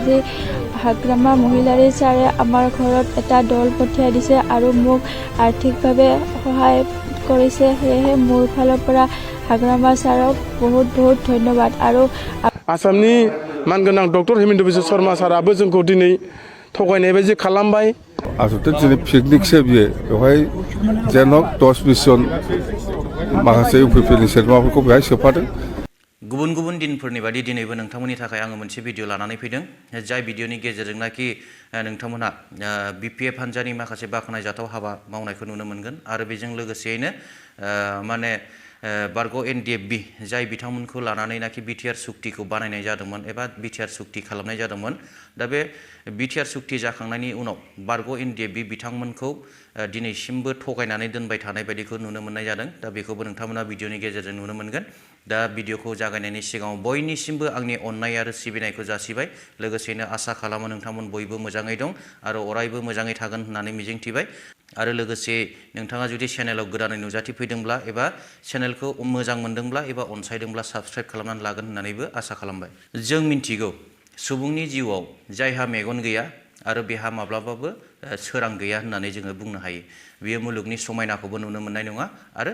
আজি হাগ্ৰামা মহিলাৰী ছাৰে আমাৰ ঘৰত এটা দল পঠিয়াই দিছে আৰু মোক আৰ্থিকভাৱে সহায় কৰিছে। সেয়েহে মোৰ ফালৰ পৰা হাগ্ৰামা ছাৰক বহুত বহুত ধন্যবাদ। আৰু आसामनि मानगोनां डक्टर हेमन्त बिश्व शर्मा साराबो जोंखौ दिनै थगायनाय बायदि खालामबाय। आसलते दिनै पिकनिकसो बियो बेवहाय जेनक 10-20 जन माखासे इउपिपिएलनि सोद्रोमाफोरखौ बेहाय सोफादों। गुबुन गुबुन दिनफोरनि बायदि दिनैबो नोंथांमोननि थाखाय आङो मोनसे भिडिअ लानानै फैदों। जाय भिडिअनि गेजेरजोंनाखि नोंथांमोनहा BPF हान्जानि माखासे बाख्नायजाथाव हाबा मावनायखौ नुनो मोनगोन आरो बेजों लोगोसेयैनो माने बारग' NDFB जाय बिथांमोनखौ लानानैनाखि BTR सुक्तिखौ बानायनाय जादोंमोन एबा BTR सुक्ति खालामनाय जादोंमोन। दा बे BTR सुक्ति जाखांनायनि उनाव बारग' NDFB बिथांमोनखौ दिनैसिमबो थगायनानै दोनबाय थानाय बायदिखौ नुनो मोननाय जादों। दा बेखौबो नोंथांमोना भिडिअनि गेजेरजों नुनो मोनगोन। दा भिडिअखौ जागायनायनि सिगाङाव बयनिसिमबो आंनि अननाय आरो सिबिनायखौ जासिबाय। लोगोसेनो आसा खालामो नोंथांमोन बयबो मोजाङै दं आरो अरायबो मोजाङै थागोन होननानै मिजिंथिबाय। आरो लोगोसे नोंथाङा जुदि चेनेलाव गोदानै नुजाथिफैदोंब्ला एबा चेनेलखौ मोजां मोनदोंब्ला एबा अनसायदोंब्ला साबस्क्राइब खालामनानै लागोन होननानैबो आसा खालामबाय। जों मिन्थिगौ सुबुंनि जिउआव जायहा मेगन गैया आरो बेहा माब्लाबाबो सोरां गैया होननानै जोङो बुंनो हायो। बेयो मुलुगनि समायनाखौबो नुनो मोननाय नङा आरो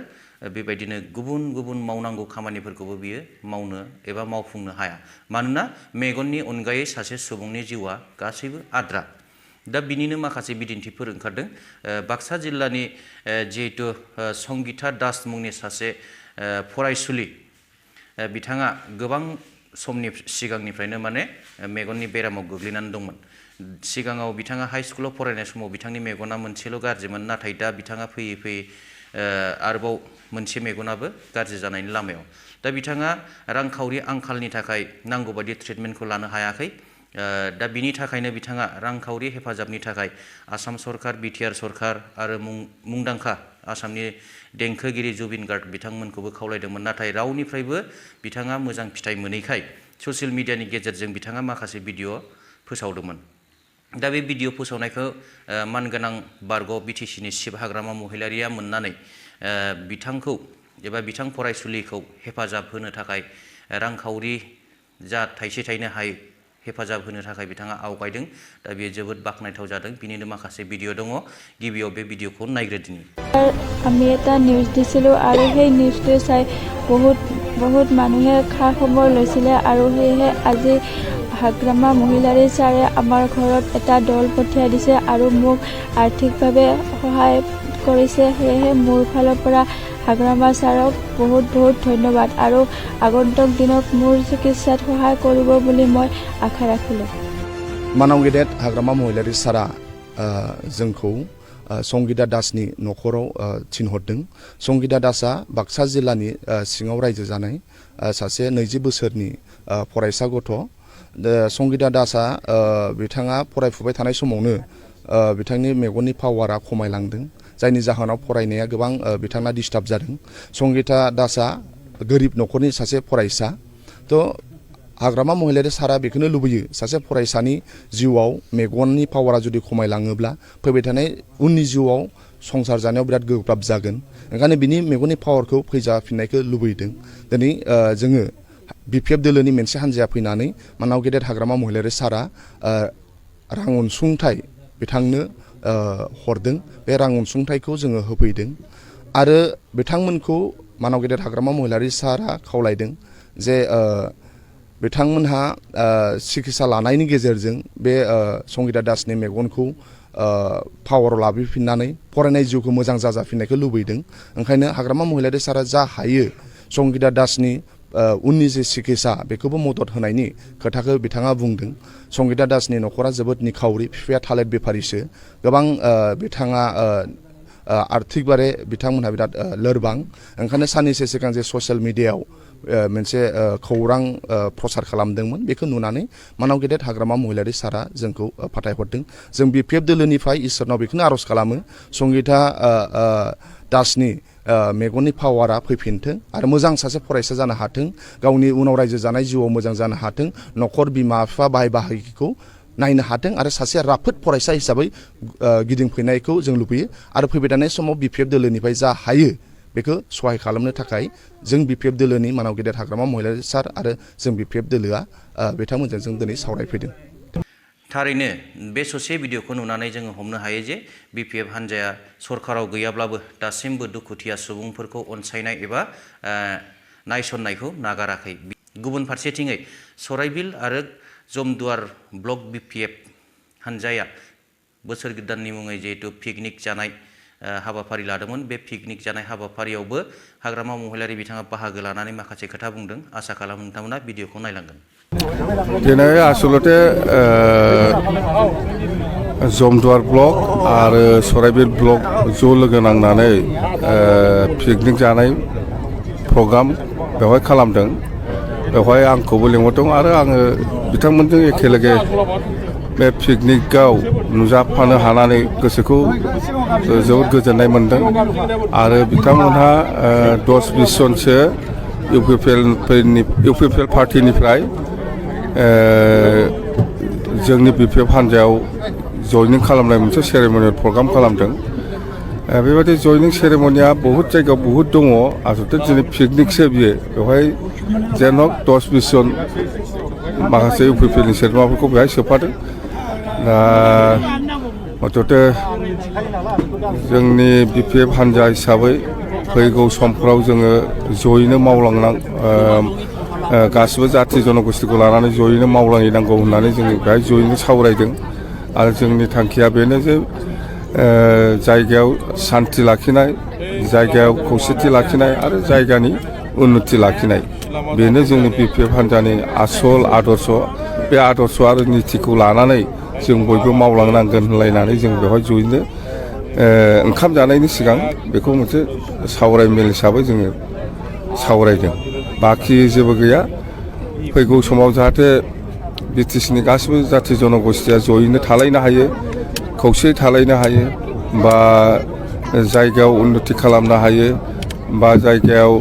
बेबायदिनो गुबुन गुबुन मावनांगौ खामानिफोरखौबो बियो मावनो एबा मावफुंनो हाया। मानोना मेगननि अनगायै सासे सुबुंनि जिउआ गासैबो आद्रा। दा बिनिनो माखासे बिदिन्थिफोर ओंखारदों। बाक्सा जिल्लानि जिहेतु संगिता दास मुंनि सासे फरायसुलि बिथाङा गोबां समनि सिगांनिफ्रायनो माने मेगननि बेरामाव गोग्लैनानै दंमोन। सिगाङाव बिथाङा हाइ स्कुलाव फरायनाय समाव बिथांनि मेगना मोनसेल' गाज्रिमोन, नाथाय दा बिथाङा फैयै फैयै आरोबाव मोनसे मेगनाबो गाज्रि जानायनि लामायाव। दा बिथाङा रांखावरि आंखालनि थाखाय नांगौ बायदि ट्रिटमेन्टखौ लानो हायाखै। दा बिनि थाखायनो बिथाङा रांखावरि हेफाजाबनि थाखाय आसाम सरकार, BTR सरकार आरो मुंदांखा आसामनि देंखोगिरि जुबिन गार्ग बिथांमोनखौबो खावलायदोंमोन। नाथाय रावनिफ्रायबो बिथाङा मोजां फिथाइ मोनैखाय ससियेल मिडियानि गेजेरजों बिथाङा माखासे भिडिअ फोसावदोंमोन। दा बे भिडिअ फोसावनायखौ मानगोनां बारग' BTCनि शिब हाग्रामा महिलारिया मोननानै बिथांखौ एबा बिथां फरायसुलिखौ हेफाजाब होनो थाखाय रांखावरि जा थाइसे थाइनै हायो हेफाजाब होनो थाखाय बिथाङा आवगायदों। दा बेयो जोबोद बाख्नायथाव जादों। बिनिनो माखासे भिडिअ दङ। गिबियाव बे भिडिअखौ नायग्रोदिनि। আমি এটা নিউজ দিছিলোঁ আৰু সেই নিউজটো চাই বহুত মানুহে খা খবৰ লৈছিলে আৰু সেয়েহে আজি হাগ্ৰামা মহিলাৰী ছাৰে আমাৰ ঘৰত এটা দল পঠিয়াই দিছে আৰু মোক আৰ্থিকভাৱে সহায় কৰিছে। সেয়েহে মোৰ ফালৰ পৰা হাগ্ৰামা ছাৰক বহুত বহুত ধন্যবাদ আৰু আগন্তুক দিনত মোৰ চিকিৎসাত সহায় কৰিব বুলি মই আশা ৰাখিলোঁ। मानाव गेदेर हाग्रामा महिलारी सारा जोंखौ संगिता दासनि न'खराव थिनहरदों। संगिता दासआ बाक्सा जिल्लानि सिङाव रायजो जानाय सासे 20 बोसोरनि फरायसा गथ'। संगिता दासआ बिथाङा फरायफुबाय थानाय समावनो बिथांनि मेगननि पावारा खमायलांदों, जायनि जाहोनाव फरायनाया गोबां बिथाङा डिस्टार्ब जादों। संगिता दासआ गोरिब न'खरनि सासे फरायसा। हाग्रामा महिलारी सारा बेखौनो लुबैयो सासे फरायसानि जिउआव मेगननि पावारा जुदि खमायलाङोब्ला फैबाय थानाय उननि जिउआव संसार जानायाव बिराद गोब्राब जागोन। ओंखायनो बिनि मेगननि पावारखौ फैजाफिननायखौ लुबैदों। दिनै जोङो BPF दोलोनि मोनसे हान्जाया फैनानै मानाव गेदेर हाग्रामा महिलारी सारा रां अनसुंथाइ बिथांनो हरदों। बे रां अनसुंथाइखौ जोङो होफैदों आरो बिथांमोनखौ मानाव गेदेर हाग्रामा महिलारी सारा खावलायदों जे बिथांमोनहा सिकित्सा लानायनि गेजेरजों बे संगिता दासनि मेगनखौ पावाराव लाबोफिननानै फरायनाय जिउखौ मोजां जाजाफिननायखौ लुबैदों। ओंखायनो हाग्रामा महिलारी सारा जा हायो संगिता दासनि उननि जे सिकित्सा बेखौबो मदद होनायनि खोथाखौ बिथाङा बुंदों। संगिता दासनि न'खरा जोबोद निखावरि, बिफाया थालिर बेफारिसो। गोबां बिथाङा आर्थिक बारे बिथांमोनहा बिराद लोरबां। ओंखायनो साननैसो सिगां जे ससियेल मिडियायाव मोनसे खौरां प्रसार खालामदोंमोन, बेखौ नुनानै मानाव गेदेर हाग्रामा महिलारी सारा जोंखौ फाथायहरदों। जों BPF दोलोनिफ्राय इसोरनाव बेखौनो आर'ज खालामो संगिता दासनि मेगननि पावारा फैफिनथों आरो मोजां सासे फरायसा जानो हाथों, गावनि उनाव रायजो जानाय जिउआव मोजां जानो हाथों, न'खर बिमा बिफा बाहाय बाहागिखौ नायनो हाथों आरो सासे राफोद फरायसा हिसाबै गिदिंफैनायखौ जों लुबैयो। आरो फैबाय थानाय समाव BPF दोलोनिफ्राय जा हायो बेखौ सहाय खालामनो थाखाय जों BPF दोलोनि मानाव गेदेर हाग्रामा महिलारी सार आरो जों BPF दोलोआ बिथांमोनजों जों दिनै सावरायफैदों। थारैनो बे ससे भिडिअखौ नुनानै जोङो हमनो हायो जे BPF हान्जाया सरकाराव गैयाब्लाबो दासिमबो दुखुथिया सुबुंफोरखौ अनसायनाय एबा नायसननायखौ नागाराखै। गुबुन फारसेथिङै सराइबिल आरो जमदुवार ब्लक BPF हान्जाया बोसोर गोदाननि मुङै जिहेतु पिकनिक जानाय हाबाफारि लादोंमोन। बे पिकनिक जानाय हाबाफारियावबो हाग्रामा महिलारि बिथाङा बाहागो लानानै माखासे खोथा बुंदों। आसा खालामो नोंथांमोना भिडिअखौ नायलांगोन। दिनै आसलते जमदुवार ब्लक आरो सराइबिल ब्लक ज' लोगो नांनानै पिकनिक जानाय प्रग्राम बेवहाय खालामदों। बेवहाय आंखौबो लिंहरदों आरो आङो बिथांमोनजों एखेलगे बे पिकनिकआव नुजाफानो हानानै गोसोखौ जोबोद गोजोननाय मोनदों आरो बिथांमोनहा 10-20 जनसो इउपिपिएल पार्टिनिफ्राय जोंनि BPF हान्जायाव जयनिं खालामनाय मोनसे सेरेमनियेल प्रग्राम खालामदों। बेबायदि जयनिं सेरेमनिया बहुत जायगायाव बहुत दङ। आसलते दिनै पिकनिकसो बियो। बेवहाय जेन 10-20 जन माखासे इउपिपिएलनि सोद्रोमाफोरखौ बेहाय सोफादों। दा मथथे जोंनि BPF हान्जा हिसाबै फैगौ समफ्राव जोङो जयैनो मावलांनां गासिबो जाथि जनगोष्ठीखौ लानानै जयैनो मावलांनांगौ होननानै जोङो बेहाय जयैनो सावरायदों आरो जोंनि थांखिया बेनो जे जायगायाव सान्थि लाखिनाय, जायगायाव खौसेथि लाखिनाय आरो जायगानि उन्नति लाखिनाय बेनो जोंनि BPF हान्जानि आसल आदर्श। बे आदर्श आरो नितिखौ लानानै जों बयबो मावलांनांगोन होनलायनानै जों बेवहाय जयैनो ओंखाम जानायनि सिगां बेखौ मोनसे सावरायमेल हिसाबै जोङो सावरायदों। बाखि जेबो गैया। फैगौ समाव जाहाथे BTCनि गासिबो जाथि जनगोष्ठीया जयैनो थालायनो हायो, खौसेयै थालायनो हायो, बा जायगायाव उन्नति खालामनो हायो, बा जायगायाव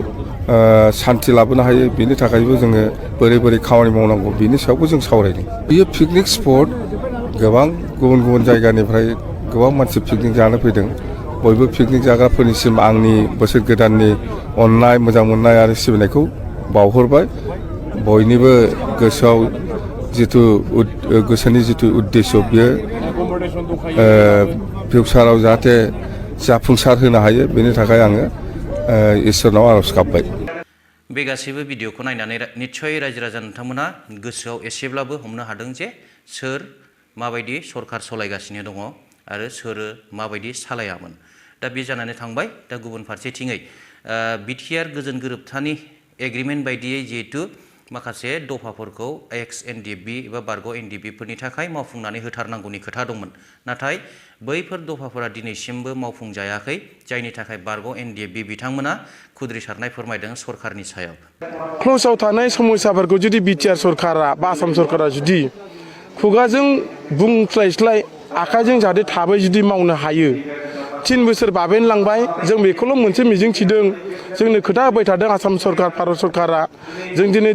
सान्थि लाबोनो हायो। बेनि थाखायबो जोङो बोरै खामानि मावनांगौ बेनि सायावबो जों सावरायदों। बेयो पिकनिक स्पट। गोबां गुबुन गुबुन जायगानिफ्राय गोबां मानसि पिकनिक जानो फैदों। बयबो पिकनिक जाग्राफोरनिसिम आंनि बोसोर गोदाननि अननाय, मोजां मोननाय आरो सिबिनायखौ बावहरबाय। बयनिबो गोसोआव गोसोनि जिथु उद्देश्य बियो फिउचाराव जाहाथे जाफुंसार होनो हायो बेनि थाखाय आङो इसोरनाव आरज गाबबाय। बे गासैबो भिडिअखौ नायनानै निस्सय रायजो राजा नोंथांमोना गोसोआव एसेब्लाबो हमनो हादों जे सोर माबायदि सरकार सलायगासिनो दङ आरो सोर माबायदि सालायामोन। दा बे जानानै थांबाय। दा गुबुन फारसेथिङै बिटिआर गोजोन गोरोबथानि एग्रिमेन्ट बायदियै जिहेतु माखासे दफाफोरखौ ex-NDFB एबा बारग' NDFBफोरनि थाखाय मावफुंनानै होथारनांगौनि खोथा दंमोन। नाथाय बैफोर दफाफोरा दिनैसिमबो मावफुंजायाखै, जायनि थाखाय बारग' NDFB बिथांमोना खुद्रिसारनाय फोरमायदों सरकारनि सायाव। क्ल'सआव थानाय समस्याफोरखौ जुदि बिटिआर सरकारा बा आसाम सरकारा जुदि खुगाजों बुंस्लायस्लाय आखाइजों जाहाथे थाबै जुदि मावनो हायो। 3 बोसोर बाबेनलांबाय। जों बेखौल' मोनसे मिजिं थिदों। जोंनो खोथा होबाय थादों आसाम सरकार, भारत सरकारा। जों दिनै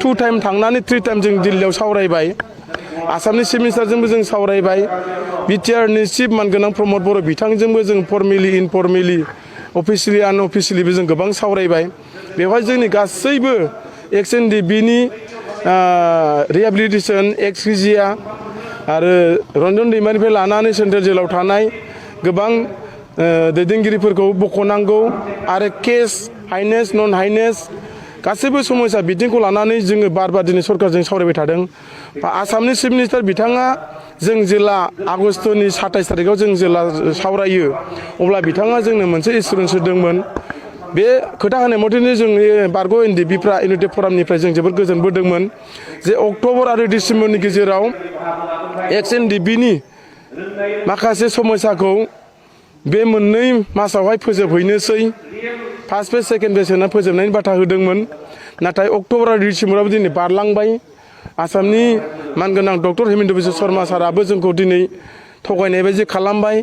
2 टाइम थांनानै 3 टाइम जों दिल्लीयाव सावरायबाय। आसामनि चिफ मिनिस्टारजोंबो जों सावरायबाय। बिटिआरनि चिफ मानगोनां प्रमद बर' बिथांजोंबो जों फर्मेलि इनफर्मेलि अफिसियेलि आनअफिसियेलिबो जों गोबां सावरायबाय। बेवहाय जोंनि गासैबो ex-NDFBनि रिहेबिलिटेसन, एक्स-रिजिया आरो रन्जन दैमानिफ्राय लानानै सेन्ट्रेल जेलाव थानाय गोबां दैदेनगिरिफोरखौ बख'नांगौ आरो केस हाइनेस नन हाइनेस गासैबो समस्या बिथिंखौ लानानै जोङो बार दिनै सरकारजों सावरायबाय थादों। आसामनि चिफ मिनिस्टार बिथाङा जों जेला आगष्टनि 27 थारिखआव जों जेला सावरायो अब्ला बिथाङा जोंनो मोनसे एसुरेन्स होदोंमोन। बे खोथा होनाय मथेनो जोंनि बारग' NDFBफ्रा इउनाइटेड फरामनिफ्राय जों जोबोद गोजोनबोदोंमोन जे अक्ट'बर आरो डिसेम्बरनि गेजेराव ex-NDFBनि माखासे समस्याखौ बे मोननै मासावहाय फोजोबहैनोसै। फार्स्ट फेज, सेकेन्ड फेज होना फोजोबनायनि बाथ्रा होदोंमोन। नाथाय अक्ट'बर आरो डिसेम्बराबो दिनै बारलांबाय। आसामनि मानगोनां डक्टर हिमन्त बिश्व शर्मा साराबो जोंखौ दिनै थगायनाय बायदि खालामबाय।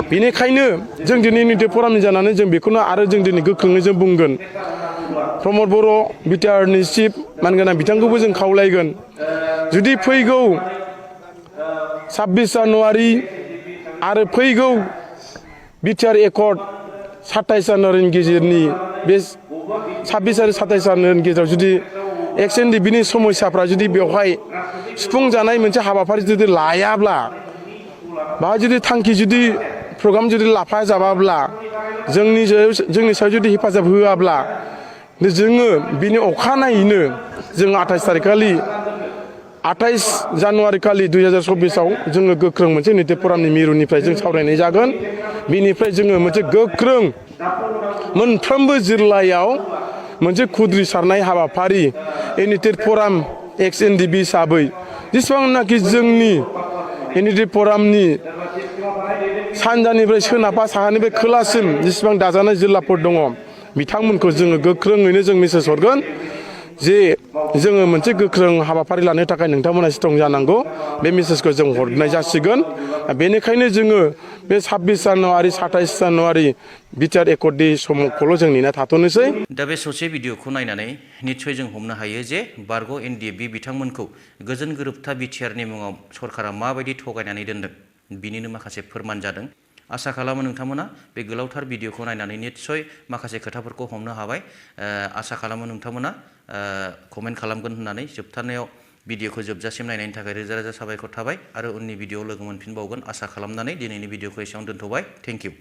बेनिखायनो जों दिनै इउनाइटेड फरामनि जानानै जों बेखौनो आरो जों दिनै गोख्रोङै जों बुंगोन। प्रमद बर' बिटिआरनि चिफ मानगोनां बिथांखौबो जों खावलायगोन जुदि फैगौ 26 जानुवारि आरो फैगौ बिटिआर एकर्ड 27 जानुवारिनि गेजेरनि बे 26 आरो 27 जानुवारिनि गेजेराव जुदि ex-NDFBनि समस्याफ्रा जुदि बेवहाय सुफुंजानाय मोनसे हाबाफारि जुदि लायाब्ला बा जुदि थांखि जुदि प्रग्राम जुदि लाफा जाबाब्ला जोंनि सायाव जुदि हेफाजाब होआब्ला जोङो बिनि अखानायैनो जों 28 तारिख खालि 28 जानुवारि खालि 2024आव जोङो गोख्रों मोनसे नितिब फरामनि मिरुनिफ्राय जों सावरायनाय जागोन बिनिफ्राय जोङो मोनसे गोख्रों मोनफ्रोमबो जिल्लायाव मोनसे खुद्रिसारनाय हाबाफारि नितिब फराम एक्स एनडिबि हिसाबै जेसेबांनाखि जोंनि नितिब फरामनि सानजानिफ्राय सोनाबहा साहानिफ्राय खोलासिम जेसेबां दाजानाय जिल्लाफोर दङ बिथांमोनखौ जोङो गोख्रोङैनो जों मेसेज हरगोन जे जोङो मोनसे गोख्रों हाबाफारि लानो थाखाय नोंथांमोना स्ट्रं जानांगौ बे मेसेजखौ जों हरनाय जासिगोन बेनिखायनो जोङो बे 26 जानुवारि 27 जानुवारि बिटिआर एकर्डनि समखौल' जों नेना थाथ'नोसै दा बे ससे भिडिअखौ नायनानै निस्सय जों हमनो हायो जे बारग' एनडिएफबि बिथांमोनखौ गोजोन गोरोबथा बिटिआरनि मुङाव सरकारा माबायदि थगायनानै दोनदों बिनिनो माखासे फोरमान जादों आसा खालामो नोंथांमोना बे गोलावथार भिडिअखौ नायनानै निस्सय माखासे खोथाफोरखौ हमनो हाबाय आसा खालामो नोंथांमोना कमेन्ट खालामगोन होननानै जोबथारनायाव भिडिअखौ जोबजासिम नायनायनि थाखाय रोजा रोजा साबायखर थाबाय आरो उननि भिडिअआव लोगो मोनफिनबावगोन आसा खालामनानै दिनैनि भिडिअखौ एसेयावनो दोनथ'बाय थेंक इउ